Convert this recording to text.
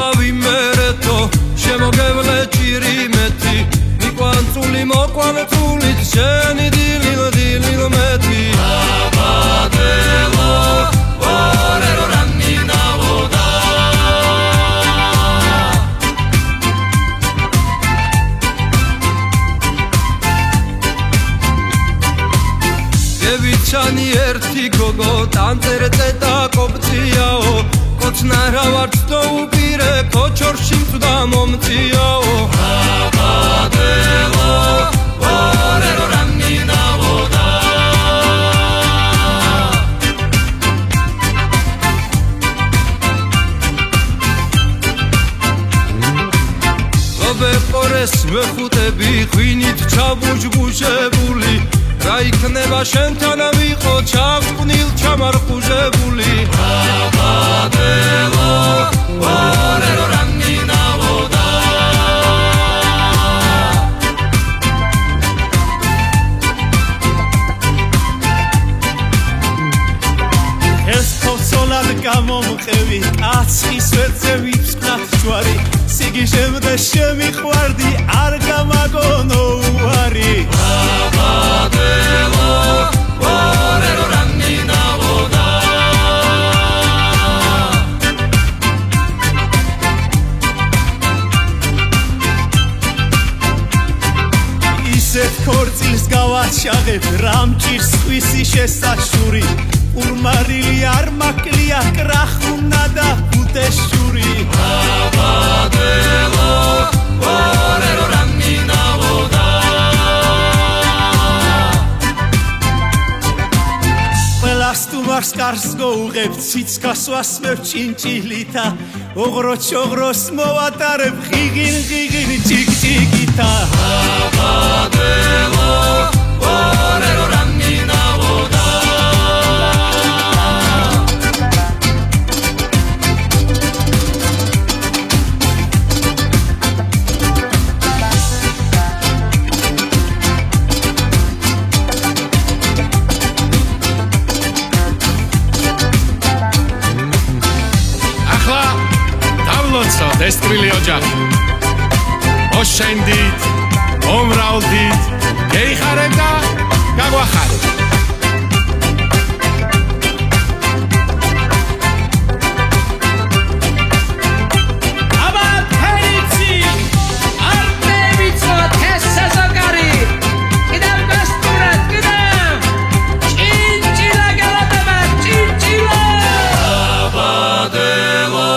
ვლავი მერეთო შემოგევლე ჭირიმეთი მიყვანწული მოყვანწულით შენი დილილ დილილ მეტი აბადელო ორერო რამინა ვოდა გევიჩანი ერთი გოგო ტანწერწე და კოპციაო კოცნარა ვარც თო უპირე კოჩორში მწვდა მომწიაო აბადელო ორერო რამინა ვოდა ლობე ყორეს ვეხუტები ღვინით ჩაბუჯბუჟებული რა იქნება შენთან ვიყო ჩავყნილ ჩამარხუჟებული აბადელო ორერო რამინა ვოდა ეს ხოცოლად გამომყევი კაცხის ვერძე ვიფსკნათ ჯვარი სიგიჟემდე შემიყვარდი არ გამაგონო უარი აბადელო ორერო რამინა ვოდა ისეთ ქორწილს გავაჩაღებ რამჭირს ხვისი შესაშური ურმარილი არ მაკლია კრახუნა და ბუდეშური აბადელო ორერო რამინა ვოდა ყველას თუმარს კარს გოუღებ ციცქას ვასმევ ჭინჭილითა ოღრო ჩოღროს მოვატარებ ღიგინ ღიგინ ჭიკჭიკითა აბადელო ორერო რამინა ვოდა ეს თბილი ოჯახი მოშენდით მომრავლდით გეიხარებ და გაგვახარებ აბადელო